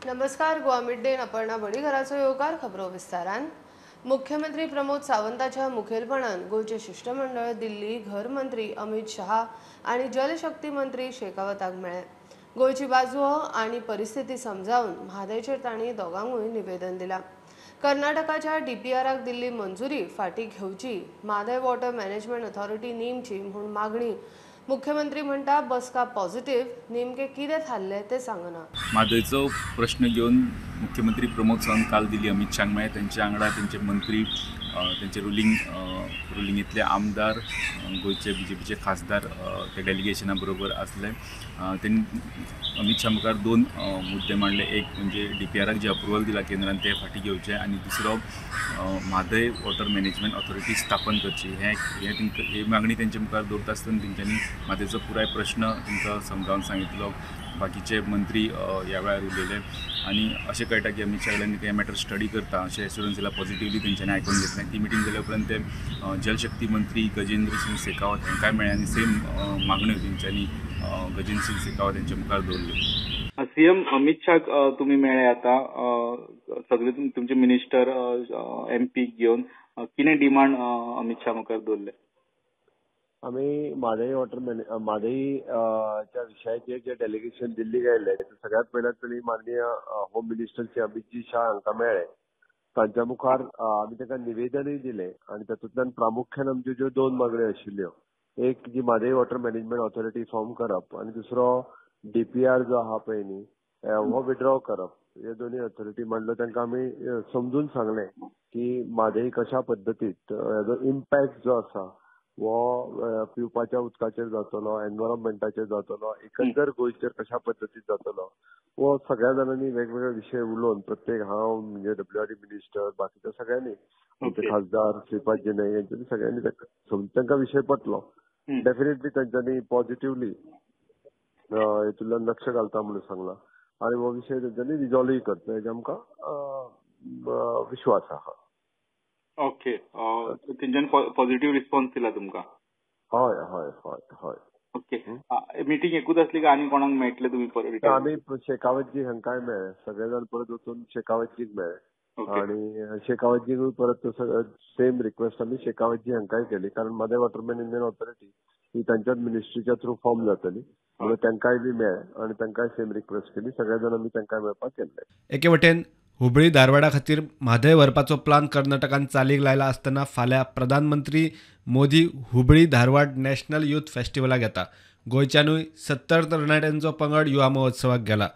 नमस्कार. Goa mid day Aparna बडीघराचो येवकार खबरो विस्तारान. मुख्यमंत्री प्रमोद सावंताच्या मुखेलपणान गोयचे शिष्टमंडळ दिल्ली घर मंत्री अमित शहा आणि जलशक्ती मंत्री शेखावताक मेळ्ळे. गोयची बाजू आणि परिस्थिती समजावून म्हादयचेर तांणी दोगांकूय निवेदन दिला. कर्नाटकाच्या डीपीआराक दिल्ली मंजुरी फाटी घेवची, म्हादय वॉटर मॅनेजमेंट अथॉरिटी नेमची म्हूण मागणी. मुख्यमंत्री म्हणटा बसका पॉझिटिव्ह, नेमके कितें थारले ते सांगना. म्हादयचो प्रश्न घेवन मुख्यमंत्री प्रमोद सावंत काल दिल्ली अमित शहाक मेळ्ळे. त्यांच्या वांगडा त्यांचे मंत्री, त्यांचे रुलिंगेतले आमदार, गोयचे बीजेपीचे खासदार ते डेलिगेशना बरोबर आसले. त्यांनी अमित शहा मुखार दोन मुद्दे मांडले. एक म्हणजे डीपीआराक जे अप्रुवल दिला केंद्रान ते फाटी घेवचे आणि दुसरो म्हादय वॉटर मॅनेजमेंट ऑथॉरिटी स्थापन करची. हे मागणी त्यांच्या मुखार दवरता आसतना तेंच्यांनी म्हादयचो पुराय प्रश्न तांकां समजावन सांगितलो. बाकीचे मंत्री ह्या वेळार उलयले आणि अशें कळटा की अमित शहा हे मॅटर स्टडी करता अशें एश्युरन्स दिला. पॉझिटिव्हली तेंच्यांनी आयकून घेतलें. ती मिटींग जाल्या उपरांत ते जलशक्ती मंत्री गजेंद्र सिंग शेखावत हांकांय मेळ्ळे आणि सेम मागण्यो तेंच्यांनी गजेंद्र सिंग शेखावत यांच्या मुखार दवरल्यो. सीएम अमित शहा तुम्ही मेळ्ळे आता, सगळे तुमचे मिनिस्टर एमपी घेऊन कितें डिमांड अमित शहा मुखार दवरले? आम्ही म्हादय च्या विशयाचेर जे डेलिगेशन दिल्ली गेल्ले सगळ्यात पहिल्यात तरी माननीय होम मिनिस्टर अमित जी शाह हांकां मेळ्ळे. तांच्या मुखार आमी ताका निवेदनूय दिलें आणि तातूंतल्यान प्रामुख्यान आमच्यो ज्यो दोन मागण्यो आशिल्ल्यो, एक जी Mhadei water management authority form करप आणि दुसरो डीपीआर जो आहा पळय न्ही हो विड्रॉ करप. हे दोन्ही ऑथॉरिटी मांडल्यो. तांकां आमी समजून सांगलें की म्हादय कशा पद्दतीत हेजो इम्पॅक्ट जो आसा वो पिवपाच्या उदकाचेर जातलो, एनवायरमेंटाचेर जातलो, एकंदर गोंयचेर कशा पद्दतीन जातलो वो सगळ्या जाणांनी वेगवेगळे विशय उलोवन प्रत्येक हांव म्हणजे डब्ल्यूआरडी मिनिस्टर बाकीच्या सगळ्यांनी आमचे खासदार श्रीपाद नाईक यांच्यानी सगळ्यांनी तांकां विशय पटलो. डेफिनेटली तांच्यांनी पॉझिटिव्हली हेतूंतल्यान लक्ष घालता म्हणून सांगला आणि हो विशय तांच्यांनी रिजॉल्वूय करता हेजे आमकां विश्वास आहा. ओके, तेंच्यानी पॉझिटिव्ह रिस्पॉन्स दिला तुमकां? हय हय हय हय. ओके, मिटींग एकूच आसली काय आनी कोणाक मेळटले तुमी? आमी शेखावतजी हांकांय मेळ्ळे. सगळे जाण परत वचून शेखावतजीक मेळ्ळे आणि शेखावतजीक परत सेम रिक्वेस्ट आमी शेखावतजी हांकांय केली, कारण म्हादय वॉटर मॅनेजमेंट ऑथॉरिटी ही तांच्याच मिनिस्ट्रीच्या थ्रू फॉर्म जातली म्हणून तांकांय बी मेळ्ळे आणि तांकांय सेम रिक्वेस्ट केली. सगळे जाण आमी तांकांय मेळपाक केल्ले. एके वटेन हुबळी धारवाडा खातीर म्हादय व्हरपाचो प्लान कर्नाटकान चालीक लायला आसतना फाल्यां प्रधानमंत्री मोदी हुबळी धारवाड नॅशनल यूथ फेस्टिवलाक येता. गोंयच्यानूय 70 तरणाट्यांचो पंगड युवा महोत्सवाक गेला.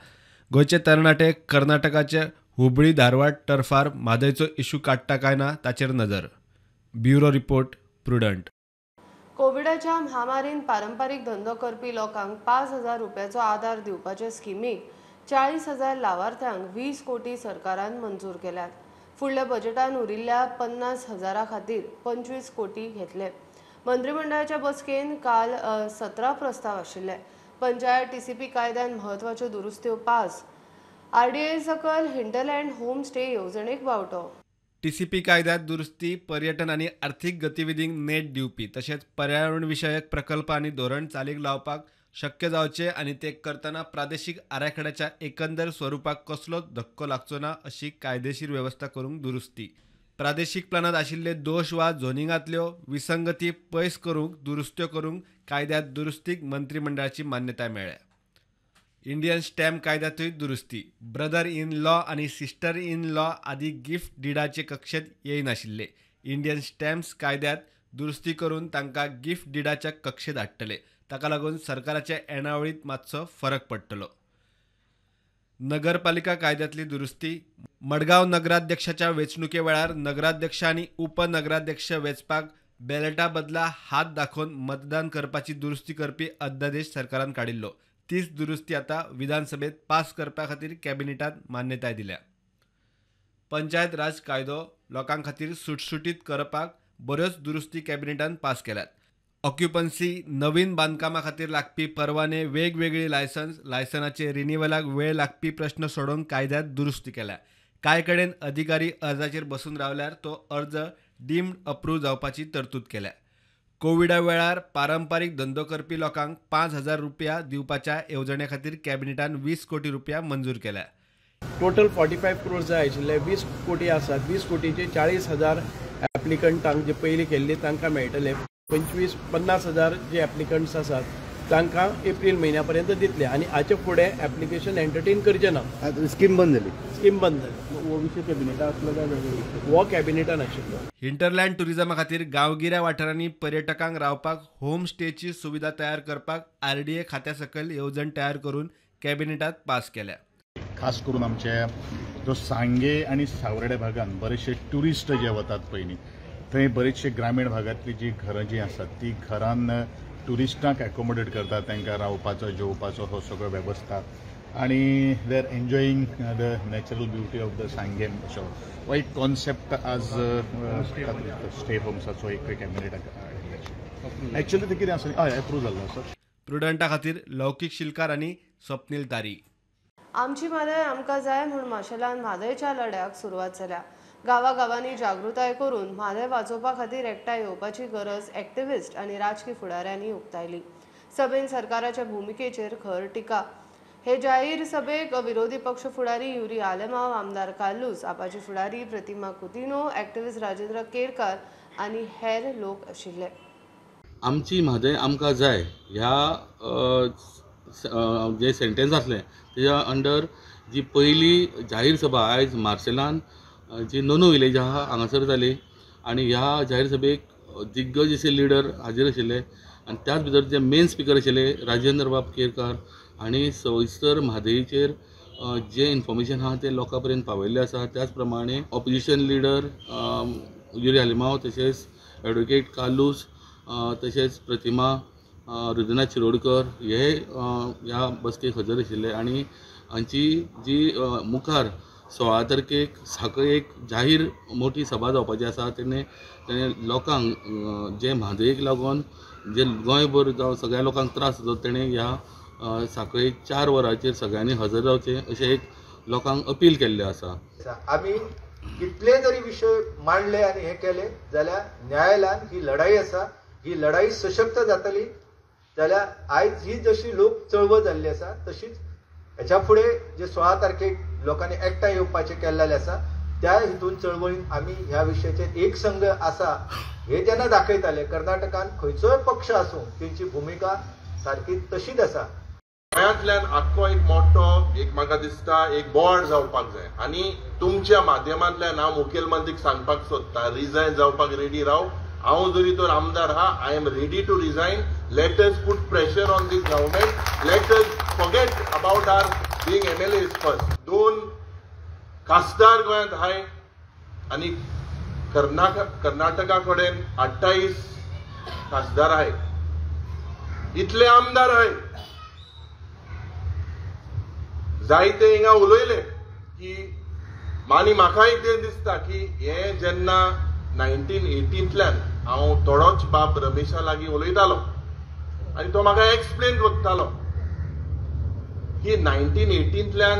गोंयचे तरणाटे कर्नाटकाचे हुबळी धारवाड टर्फार म्हादयचो इशू काडटा काय ना ताचेर नजर. Bureau report, Prudent. कोविडाच्या महामारीन पारंपारीक धंदो करपी लोकांक 5,000 रुपयाचो आदार दिवपाचे स्किमीक 40,000 लावार्थ्यांक 20 कोटी सरकारान मंजूर केल्यात. फुडल्या बजेटान उरिल्ल्या 50,000 खातीर 25 कोटी घेतले. मंत्रिमंडळाच्या बसकेन काल 17 प्रस्ताव आशिल्ले. पंचायत टीसीपी कायद्यान म्हत्वाच्यो दुरुस्त्यो पास. आरडीआय सकल हिंटरलँड होम स्टे येवजणेक वावटो. टीसीपी कायद्यात दुरुस्ती, पर्यटन आणि आर्थीक गतिविधींक नेट दिवपी तशेंच पर्यावरण विशयक प्रकल्प आणि धोरण चालीक लावपाक शक्य जावचे आणि ते करतना प्रादेशीक आराखड्याच्या एकंदर स्वरूपाक कसलोच धक्को लागचो ना अशी कायदेशीर व्यवस्था करूंक दुरुस्ती. प्रादेशीक प्लानात आशिल्ले दोष वा झोनिंगांतल्यो विसंगती पयस करूंक दुरुस्त्यो करूंक कायद्यात दुरुस्तीक मंत्रिमंडळाची मान्यताय मेळ्ळ्या. इंडियन स्टॅम्प कायद्यातूय दुरुस्ती. ब्रदर इन लॉ आणि सिस्टर इन लॉ आदी गिफ्ट डिडाचे कक्षेत येयनाशिल्ले. इंडियन स्टॅम्प्स कायद्यात दुरुस्ती करून तांकां गिफ्ट डिडाच्या कक्षेत हाडटले. ताका लागून सरकाराच्या येणावळीत मातसो फरक पडटलो. नगरपालिका कायद्यातली दुरुस्ती. मडगांव नगराध्यक्षाच्या वेंचणुके वेळार नगराध्यक्ष आनी उपनगराध्यक्ष वेंचपाक बॅलेटा बदला हात दाखोवन मतदान करपाची दुरुस्ती करपी अध्यादेश सरकारान काडिल्लो. तीच दुरुस्ती आता विधानसभेत पास करपा खातीर कॅबिनेटात मान्यताय दिल्या. पंचायत राज कायदो लोकां खातीर सुटसुटीत करपाक बऱ्योच दुरुस्ती कॅबिनेटान पास केल्यात. ऑक्युपन्सी, नवीन बांदकामा खातीर लागपी परवाने, वेगवेगळी लायसनाचे रिन्युवलाक वेळ लागपी प्रश्न सोडोवंक कायद्यात दुरुस्ती केल्या. कांय कडेन अधिकारी अर्जाचेर बसून रावल्यार तो अर्ज डीम्ड अप्रूव्ह जावपाची तरतूद केल्या. कोविडा वेळार पारंपारीक धंदो करपी लोकांक 5,000 रुपया दिवपाच्या येवजणे खातीर कॅबिनेटान 20 कोटी रुपया मंजूर केल्या. टोटल 45 crores जाय आशिल्ले 20 कोटी आसात 20 कोटीचे 40,000 एप्लिकंटांक जे पयलीं केल्ली तांकां मेळटले 50,000 जे एप्लिकंट्स आसात तांकां एप्रील म्हयन्या पर्यंत दितले आनी हाचे फुडें एप्लिकेशन एंटरटेन करचे ना. स्कीम बंद जाली. स्कीम बंद जाली. हो विशय कॅबिनेटान आसलो काय हो कॅबिनेटान आशिल्लो. हिंटरलँड टुरिझमा खातीर गांवगिऱ्या वाठारांनी पर्यटकांक रावपाक होम स्टेची सुविधा तयार करपाक RDA खात्या सकयल येवजण तयार करून कॅबिनेटात पास केल्या. खास करून आमचे जो सांगे आनी सावर्डे भागात बरेचशे ट्युरिस्ट जे वतात पयलीं थंय बरेचशे ग्रामीण भागातली जी घरां जी आसात ती घरान ट्युरिस्टांक एकोमोडेट करतात तांकां रावपाचो जेवपाचो हो सगळो वेवस्था आणि they are enjoying the natural beauty of the Sanguem अशो हो एक कॉन्सेप्ट आज स्टे होम्साचो एक कॅबिनेटाक एक्चुअली ते कितें आसा हय एप्रूव जाल्लो आसा. प्रुडंटा खातीर लौकीक शिलकार आनी स्वप्नील तारी. आमची म्हादय आमकां जाय म्हूण माशेलान म्हादयच्या लढ्याक सुरवात जाल्या. गांवागांवांनी जागृताय करून म्हादय वाचोवपा खातीर एकठांय येवपाची गरज एक्टिव्हिस्ट आनी राजकी फुडाऱ्यांनी उक्तायली. सभेन सरकाराच्या भुमिकेचेर खर टिका. हे जाहीर सभेक विरोधी पक्ष फुडारी युरी आलेमाव, आमदार कालूस, आपाची फुडारी प्रतिमा कुतिनो, एक्टिव्हिस्ट राजेंद्र केरकार आनी हेर लोक आशिल्ले. आमची म्हादय आमकां जाय ह्या जे सेंटेन्स आसलें तेज्या अंडर जी पयली जाहीर सभा आयज मार्सेलान जी नोनो विलेज आहा हांगासर जाली आनी ह्या जाहीर सभेक दिग्गज अशे लिडर हाजीर आशिल्ले आनी त्याच भितर जे मेन स्पीकर आशिल्ले राजेंद्र बाब केरकार हांणी सविस्तर म्हादयेचेर जे इन्फॉर्मेशन आहा ते लोकां पर्यंत पावयल्लें आसा. त्याच प्रमाणे ऑपोजिशन लिडर युरी आलेमाव तशेंच एडवोकेट कालूस तशेंच प्रतिमा रुदना शिरोडकर हे ह्या बसकेक हजर आशिल्ले आनी हांची जी मुखार 16 तारखेक सांखळे एक जाहीर मोठी सभा जावपाची आसा. तेणे लोकांक जे म्हादयेक लागून जे गोंयभर जावं सगळ्या लोकांक त्रास जाता तेणे ह्या सांखळे 4 वरांचेर सगळ्यांनी हजर रावचें अशें एक लोकांक अपील केल्लें आसा. आमी कितले जरी विशय मांडले आनी हे केले जाल्यार न्यायालयान ही लढाई आसा. ही लढाई सशक्त जातली जाल्यार आयज ही जशी लोक चळवळ जाल्ली आसा तशीच हेच्या फुडें जे 16 तारखेक लोकांनी एकठांय येवपाचें केल्लेलें आसा त्या हितून चळवळीन आमी ह्या विशयाचेर एक संघ आसा हे जेन्ना दाखयताले कर्नाटकान खंयचोय पक्ष आसूं तेंची भुमिका सारकी तशीच आसा. गोंयांतल्यान आख्खो एक मोठो एक म्हाका दिसता एक बोर्ड जावपाक जाय आनी तुमच्या माध्यमांतल्यान हांव मुखेलमंत्रीक सांगपाक सोदतां रिजायन जावपाक रेडी राव. हांव जरी तर आमदार हा I am ready to resign. Let us put pressure on this government. Let us forget about our being MLAs first. 2 खासदार गोंयांत हाय आनी कर्नाटका कडेन 28 खासदार हाय. इतले आमदार हाय. जायते हिंगा उलयले की आनी म्हाकाय कितें दिसता की हे जेन्ना 1918तल्यान हांव थोडोच बाब रमेशा लागीं उलयतालो आनी तो म्हाका एक्सप्लेन करतालो की 1918तल्यान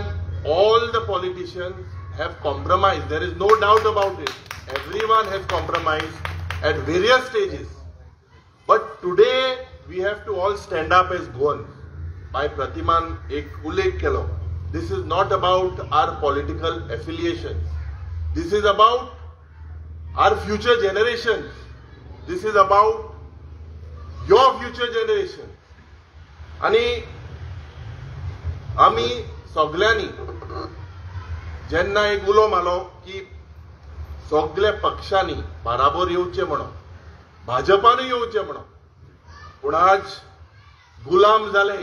all the politicians have compromise. There is no doubt about it. Everyone has compromise at various stages. But today we have to all stand up as Goan. बाय प्रतिमान एक उल्लेख केलो. This is not about our political affiliations. This is about our future generation. This is about your future generation. आणि आम्ही सगळ्यांनी जेन्ना एक उलो मारलो की सगळ्या पक्षांनी बराबर येवचे म्हणून भाजपानूय येवचे म्हणून पूण आज गुलाम जाले.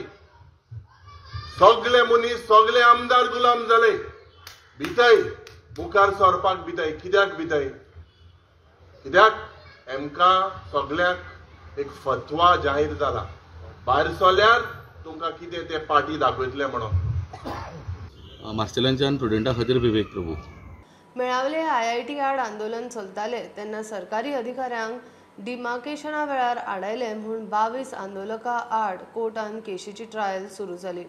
सगळे मनीस सगळे आमदार गुलाम जाले. भिताय मुखार सरपाक भिताय. कित्याक भिताय? कित्याक आमकां सगळ्याक एक फतवा जाहीर जाला. भायर सरल्यार तुमकां कितें ते पार्टी दाखयतले म्हणून. मार्सेलांच्यान प्रुडंटा खातीर विवेक प्रभू. मेळावले IIT आड आंदोलन चलताले तेन्ना सरकारी अधिकाऱ्यांक डिमार्केशना वेळार आडायले म्हूण 22 आंदोलकां आड कोर्टान केशीची ट्रायल सुरू जाली.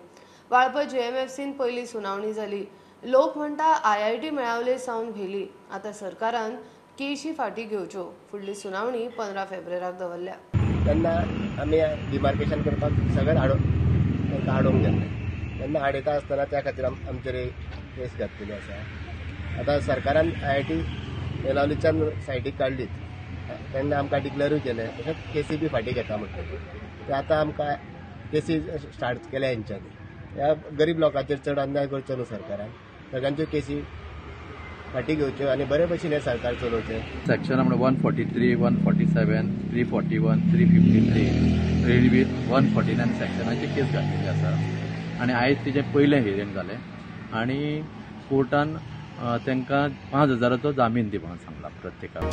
वाळपय JMFCन पयली सुनावणी जाली. लोक म्हणटा IIT मेळावले सावन व्हेली. आतां सरकारान केशी फाटी घेवच्यो. फुडली सुनावणी 15 फेब्रुवारीक दवरल्या. तेन्ना आमी डिमार्केशन करपाक सगळ्यांक तांकां हाडोवंक गेले. तेन्ना आडयता आसतना त्या खातीर आमचेर केस घातलेली आसा. आतां सरकारान IIT येलावलीच्यान सायडीक काडलीत तेन्ना आमकां डिक्लेरूय केलें, तशेंच केसी बी फाटीं घेता म्हणटलें ते आतां आमकां केसी स्टार्ट केल्या हेंच्यांनी. ह्या गरीब लोकांचेर चड अन्याय करचो न्हू सरकारान, सगळ्यांच्यो केसी फाटीं घेवच्यो आनी बरे भशेन हें सरकार चलोवचें. सेक्शन नंबर 143, 147, 341, 353 रेडी विथ 149 सेक्शनाची केस घातलेली आसा आनी आयज तिचें पयलें हियरींग जालें आनी कोर्टान तांकां 5,000चो जामीन दी म्हणून सांगला प्रत्येकाक.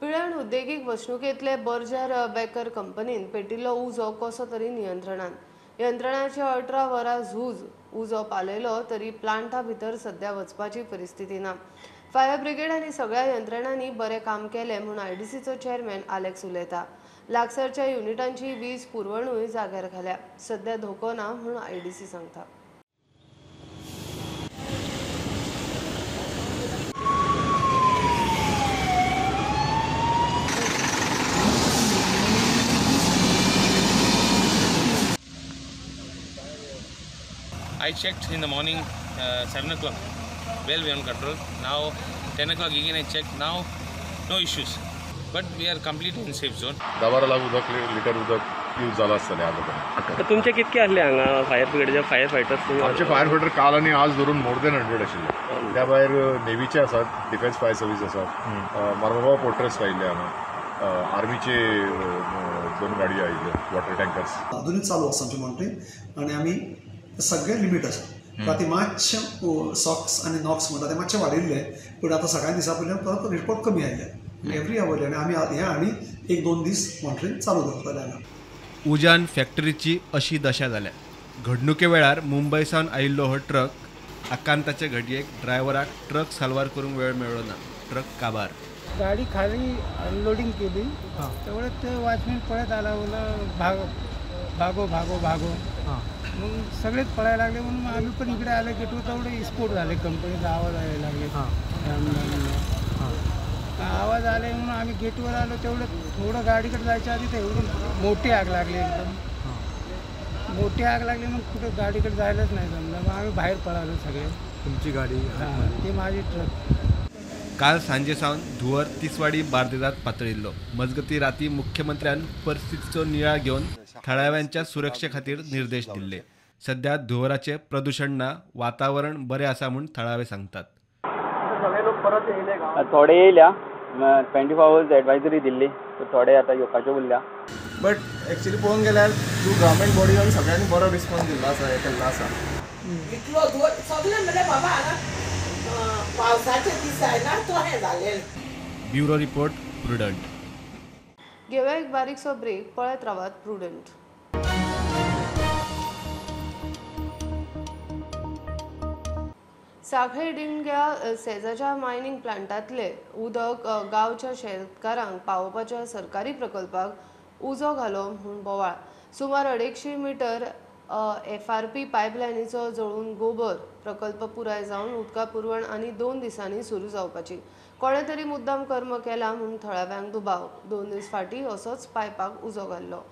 पिळण उद्देगीक वसणुकेंतले बर्जर बेकर कंपनीन पेटिल्लो उजो कसो तरी नियंत्रणांत. यंत्रणाचे 18 वरां झूज उजो पालयलो तरी प्लांटा भितर सध्या वचपाची परिस्थिती ना. फायर ब्रिगेड आनी सगळ्या यंत्रणांनी बरें काम केलें म्हूण IDCचो चेअरमॅन आलेक्स उलयता. लागसारच्या युनिटांची वीज पुरवणूय जाग्यार घाल्या. सध्या धोको ना म्हूण IDC सांगता. I checked in the morning 7 o'clock, well beyond control. Now 10 o'clock again I checked, now no issues. But we are completely in safe zone. 10 lakh litre उदक यूज जाला आसतलें आतां. तुमचे कितके आहले हांगा फायर ब्रिगेडचे फायर फायटर्स? आमचे फायर फायटर काल आनी आज धरून मोर देन 100 आशिल्ले. त्या भायर नेव्हीचे आसात, डिफेन्स फायर सर्वीस आसात, मार्मोवा पोर्ट्रेस आयिल्ले हांगा, आर्मीचे 2 गाडयो आयिल्ल्यो, वॉटर टँकर्स अजूनही चालू आसा आमचे मॉनिटरींग आनी आमी सगळे लिमीट आसा. ती मातशे सॉक्स आनी नॉक्स म्हणटा ते मातशे वाडिल्ले, पूण आतां सकाळीं दिसा पयलीं परत रिपोर्ट कमी आयले एवरी आवर आनी आमी हे आनी 1-2 दीस मॉनिटरींग चालू दवरतले हांगा. उजान फॅक्टरीची अशी दशा जाल्या. घडणुके वेळार मुंबयसावन आयिल्लो हो ट्रक आकांताचे घडयेक ड्रायव्हराक ट्रक साल्वार करूंक वेळ मेळ्ळो ना. ट्रक काबार. गाडी खाली अनलोडिंग केली तेवढे ते वॉचमॅन पळत आला, भागो भागो भागो. मग सगळेच पळायला लागले म्हणून आम्ही पण इकडे आले गेटवर, तेवढे स्फोट झाले, कंपनीचा आवाज यायला लागले. आवाज आले म्हणून आम्ही गेटवर आलो, तेवढं थोडं गाडीकडे जायच्या आधी ते एवढं मोठी आग लागली, एकदम मोठी आग लागली. मग कुठं गाडीकडे जायलाच नाही जमलं, मग आम्ही बाहेर पळालो सगळे. तुमची गाडी? ती माझी ट्रक. काल सांजेसावन धुवर तिसवाडी बार्देजांत पातळिल्लो. मजगती राती मुख्यमंत्र्यान परिस्थितीचो नियाळ घेवन थळाव्यांच्या सुरक्षे खातीर निर्देश दिल्ले. सध्या धुवराचे प्रदूषण ना, वातावरण बरें आसा म्हूण थळावे सांगतात. थोडे येयल्या, 24 आवर्स एडवायजरी दिल्ली, थोडे आतां येवपाचे उरल्या. बट एक्चुअली पळोवंक गेल्यार गव्हर्मेंट बॉडीन सगळ्यांनी बरो रिस्पॉन्स दिल्लो आसा, हे केल्लो आसा. इतलो सगळे म्हणजे बाबा हांगा पावसाचे दीस आयला तो हे जालें. Bureau report, prudent. घेऊया एक बारीकसो ब्रेक, पळत रावात प्रुडंट. साखळे डिंग्या सेजाच्या मायनिंग प्लांटातले उदक गांवच्या शेतकारांक पावोवपाच्या सरकारी प्रकल्पाक उजो घालो म्हूण बोवाळ. सुमार 150 मीटर FRP पायपलायनीचो जळून गोबर. प्रकल्प पुराय जावन उदका पुरवण आनी 2 दिसांनी सुरू जावपाची. कोणे तरी मुद्दाम कर्म केला म्हूण थळाव्यांक दुबाव. 2 दीस फाटीं असोच पायपाक उजो घाल्लो.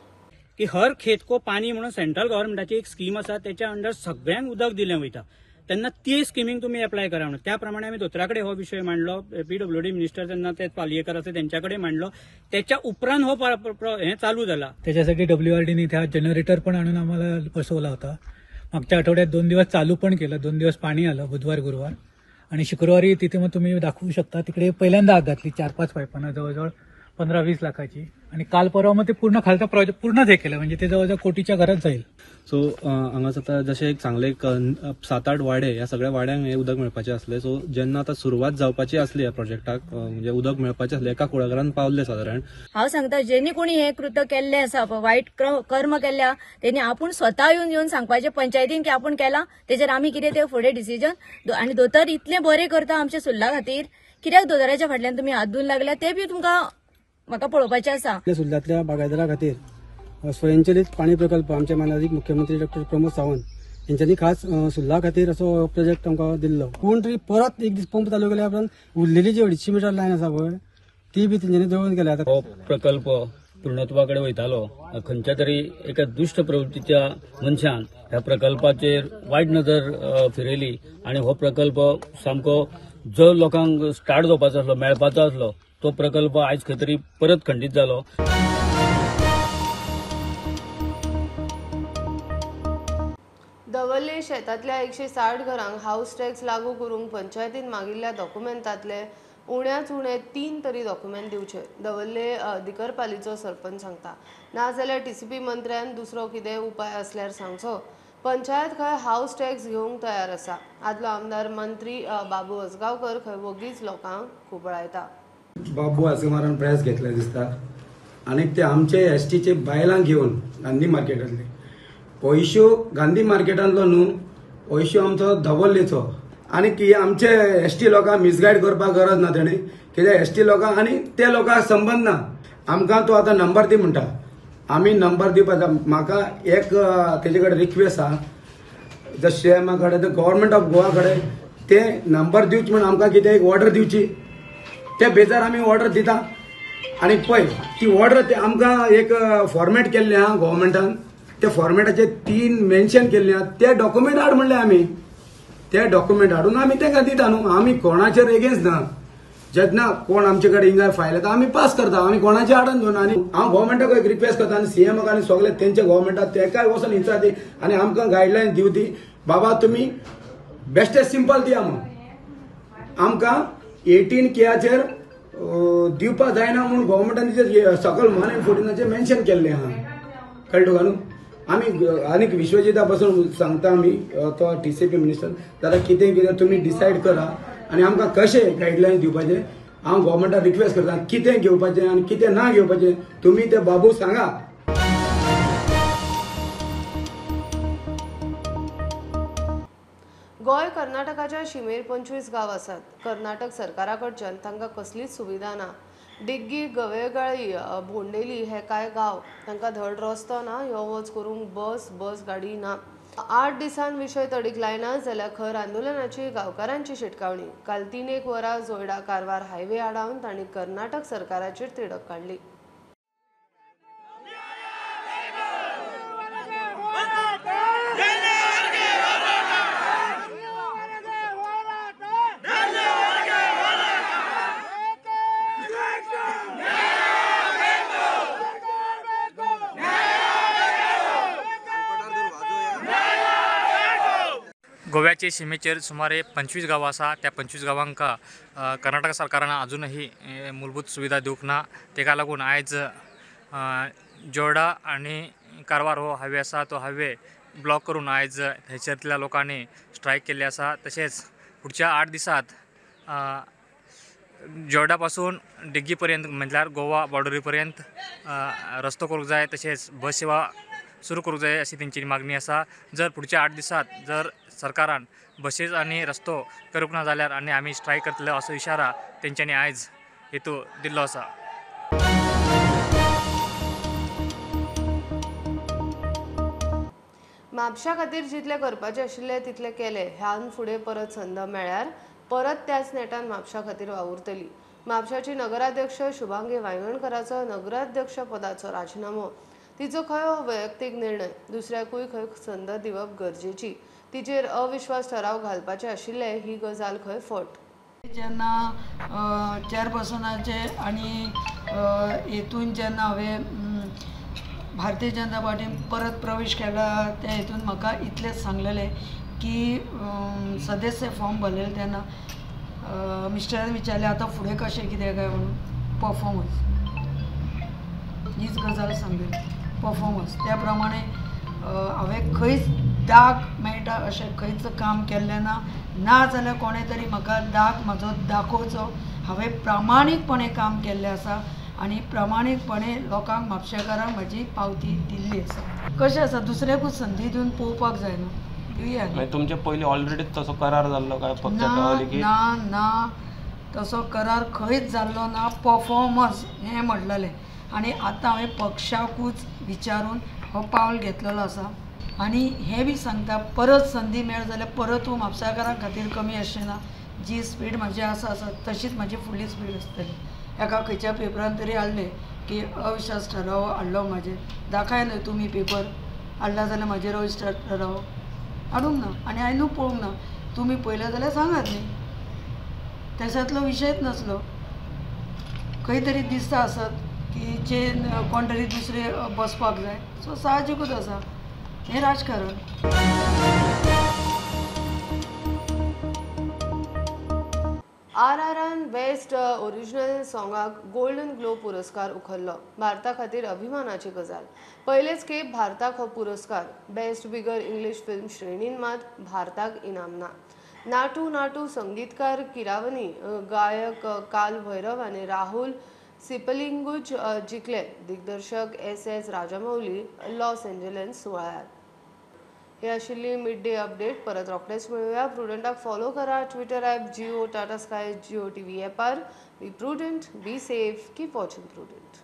की हर खेत को पाणी म्हणून सेंट्रल गव्हर्नमेंटाची एक स्कीम आसा, त्याच्या अंडर सगळ्यांक उदक दिलें वयता. तेन्ना ती स्किमींग तुमी एप्लाय करा म्हणून. त्या प्रमाणे आमी दोतोराकडे हो विशय मांडलो. PWD मिनिस्टर जेन्ना ते पालयेकर आसा त्यांच्याकडे मांडलो. त्याच्या उपरांत हो हे चालू झाला. त्याच्यासाठी WRDने त्या जनरेटर पण आणून आम्हाला बसवला होता. मागच्या आठवड्यात 2 दिवस चालू पण केलं. 2 दिवस पाणी आलं, बुधवार गुरुवार, आणि शुक्रवारी तिथे मग तुम्ही दाखवू शकता तिकडे पहिल्यांदा आग घातली 4-5 पायपांना, जवळजवळ 15-20 लाखाची. आणि काल परवा मग ते पूर्ण खालचा प्रोजेक्ट पूर्णच हे केलं, म्हणजे ते जवळजवळ कोटीच्या घरात जाईल. सो हांगा आता जशें एक सांगले 7-8 वाडे, ह्या सगळ्या वाड्यांक हे उदक मेळपाचें आसलें. सो जेन्ना आतां सुरवात जावपाची आसली ह्या प्रोजेक्टाक, म्हणजे उदक मेळपाचें आसलें, एका कुळागरान पावले सादारण. हांव सांगता, जेणी कोणी हे कृत्य केल्लें आसा, वायट कर्म केल्या, तेणी आपूण स्वता येवन सांगपाचें पंचायतीन की आपूण केलां, तेजेर आमी कितें ते फुडें डिसिजन. आनी दोतोर इतलें बरें करता आमच्या सुल्ला खातीर, कित्याक दोतोराच्या फाटल्यान तुमी हात धुवून लागल्या ते बी तुमकां म्हाका पळोवपाचें आसा. सुल्ल्यातल्या बागायतदारा खातीर स्वयंचलित पाणी प्रकल्प आमचे माननीय मुख्यमंत्री डॉ. प्रमोद सावंत यांच्यानी खास सुल्ला खातीर असो प्रोजेक्ट आमकां दिल्लो. कोण तरी परत एक दीस पंप चालू केल्या उपरांत उरलेली जी 250 मीटर लायन आसा पळय, ती बी तेंच्यांनी जळून गेल्या. हो प्रकल्प पूर्णत्वाकडे वयतालो खंयच्या तरी एका दुष्ट प्रवृत्तीच्या मनशान ह्या प्रकल्पाचेर वायट नजर फिरयली आणि हो प्रकल्प सामको जो लोकांक स्टार्ट जावपाचो आसलो मेळपाचो आसलो तो प्रकल्प आयज खंय तरी परत खंडीत जालो. दवल्ले शेतांतल्या 160 घरांक हाऊस टॅक्स लागू करूंक पंचायतीन मागिल्ल्या डॉक्युमेंटांतले उण्याच उणे 3 तरी डॉक्युमेंट दिवचे. दवल्ले दिकरपालीचो सरपंच सांगता. नाजाल्यार TCP मंत्र्यान दुसरो कितें उपाय असल्यार सांगचो. पंचायत खंय हाऊस टॅक्स घेवंक तयार आसा. आदलो आमदार मंत्री बाबू असगांवकर खंय वगीच लोकांक खुबळायता. बाबू आसगांवकारान प्रयास घेतले दिसता आनी ते आमचे STचे बायलांक घेवन गांधी मार्केटांतले पयशो गांधी मार्केटांतलो न्हू पयशो आमचो दवल्लेचो आनी की आमचे ST लोकांक मिसगायड करपाक गरज ना तेणी कित्याक ST लोकांक आनी ते लोकांक संबंध ना. आमकां तूं आतां नंबर दी म्हणटा आमी नंबर दिवपाचो. म्हाका एक तेजे कडेन रिक्वेस्ट आहा जशें म्हाका कडेन गव्हर्मेंट ऑफ गोवा कडेन ते नंबर दिवचे म्हणून आमकां कितें एक ऑर्डर दिवची त्या बेजार आमी ऑर्डर दिता. आनी पळय ती ऑर्डर ते आमकां एक फॉर्मेट केल्लें आहा गव्हर्मेंटान त्या फॉर्मेटाचेर 3 मेन्शन केल्लें आहा ते डॉक्युमेंट हाड म्हणलें आमी ते डॉक्युमेंट हाडून आमी तांकां दिता न्हू. आमी कोणाचेर एगेन्स्ट ना. जेन्ना कोण आमचे कडेन हिंगा फायल येता आमी पास करता आमी कोणाचे हाडून घेवन. आनी हांव गव्हर्मेंटाक एक रिक्वेस्ट करता आनी CMक आनी सगळे तेंचे गव्हर्मेंटाक तेकाय वचून विचारती आनी आमकां गायडलायन दिवती बाबा तुमी बेश्टे सिंपल दिया म्हणून. आमकां 18Kचेर दिवपाक जायना म्हणून गव्हर्मेंटान सकल 114 मेन्शन केल्लें आहा. कळ्ळें तुका न्हू. आमी आनीक विश्वजिता पासून सांगता आमी तो TCP मिनिस्टर जाल्यार कितें कितें तुमी डिसायड करा आनी आमकां कशें गायडलायन दिवपाचें हांव गव्हर्मेंटाक रिक्वेस्ट करता. कितें घेवपाचें आनी कितें ना घेवपाचें तुमी ते बाबू सांगा. गोंय कर्नाटकाच्या शिमेर 25 गांव आसात. कर्नाटक सरकाराकडच्यान तांकां कसलीच सुविधा ना. डिग्गी गवेगाळी बोंडेली हे काय गांव तांकां धड रस्तो ना यो वच करूंक बस गाडी ना. 8 दिसान विशय तडीक लायना जाल्यार खर आंदोलनाची गांवकारांची शिटकावणी. काल 3 वरां जोयडा कारवार हायवे आडावन तांणी कर्नाटक सरकाराचेर तिडक काडली. गोव्याचे शिमेचेर सुमारे 25 गांवां आसा. त्या 25 गांवांक कर्नाटक सरकारान अजूनही मूलभूत सुविधा दिवंक ना. तेका लागून आयज जोडा आनी कारवार हो हायवे आसा तो हायवे ब्लॉक करून आयज थंयसरल्या लोकांनी स्ट्रायक केल्ली आसा. तशेंच पुढच्या 8 दिसात जोडा पासून डिग्गी पर्यंत म्हटल्यार गोवा बॉर्डरी पर्यंत रस्तो करूंक जाय. तशेंच बस सेवा सुरू करूंक जाय अशी तेंची मागणी आसा. जर पुढच्या 8 दिसात जर सरकारान बसेस आनी रस्तो करूंक ना जाल्यार आनी आमी स्ट्रायक करतले असो इशारा तेंच्यांनी आयज हेतू दिल्लो आसा. म्हापशा खातीर जितले करपाचे आशिल्ले तितले केले. ह्यान फुडें परत संद मेळ्यार परत त्याच नेटान म्हापशा खातीर वावुरतली. म्हापशाची नगराध्यक्ष शुभांगी वांयगणकराचो नगराध्यक्ष पदाचो राजिनामो तिचो खंय हो वैयक्तीक निर्णय. दुसऱ्याकूय खंय संद दिवप गरजेची. तिचेर अविश्वास ठराव घालपाचे आशिल्ले ही गजाल खंय फट. जेन्ना चेअरपर्सनाचे आनी हेतून जेन्ना हांवें भारतीय जनता पार्टीन परत प्रवेश केला त्या हेतून म्हाका इतलेंच सांगलेलें की सदस्य फॉर्म भरलेले तेन्ना मिस्टरान विचारलें आतां फुडें कशें कितें काय म्हणून परफॉर्मन्स हीच गजाल सांगली परफॉर्मन्स. त्या प्रमाणे हांवें खंयच दाग मेळटा अशें खंयच काम केल्लें ना. ना जाल्यार कोणें तरी म्हाका दाग म्हाजो दाखोवचो. हांवें प्रामाणीकपणे काम केल्लें आसा आनी प्रामाणीकपणे लोकांक म्हापशेकारांक म्हाजी पावती दिल्ली आसा. कशें आसा दुसऱ्याकूच संदी दिवन पळोवपाक जायना. दिवया तुमचे पयलीं ऑलरेडी तसो करार जाल्लो काय फक्त ना ना तसो करार खंयच जाल्लो ना. परफॉर्मन्स हें म्हणलेलें आनी आतां हांवें पक्षाकूच विचारून हो पावल घेतलेलो आसा. आनी हें बी सांगता परत संदी मेळ जाल्यार परत तूं म्हापसाकारां खातीर कमी अशें ना. जी स्पीड म्हाजी आसा तशीच म्हाजी फुडली स्पीड आसतली. एका खंयच्या पेपरान तरी हाडलें की अविश्वास ठराव हाडलो म्हाजेर दाखय न्हय तुमी पेपर हाडला जाल्यार म्हाजेर अविश्वास ठराव हाडूंक ना आनी हांवें पळोवंक ना तुमी पळयलें जाल्यार सांगात न्ही त्याच्यातलो विशयच नसलो खंय तरी दिसता आसत की जे कोण तरी दुसरे बसपाक जाय सो साहजिकूच आसा हें राजकारण. RRR बेस्ट ओरिजिनल सॉंगाक गोल्डन ग्लोब पुरस्कार उखल्लो. भारता खातीर अभिमानाची गजाल. पयलेच खेप भारताक हो पुरस्कार बेस्ट बिगर इंग्लीश फिल्म श्रेणीन मात भारताक इनाम ना. नाटू नाटू संगीतकार किरावनी, गायक काल भैरव आनी राहुल सिपलिंगूच जिखले. दिग्दर्शक SS राजामौली लॉस एंजल्स सुवाळ्यात. हे आशिल्ली मिड डे अपडेट. परत रोखडेच मेळुया. प्रुडंटाक फॉलो करा. Twitter app Jio, Tata Sky, Jio TV ॲपार. Be Prudent, be safe, keep watching prudent.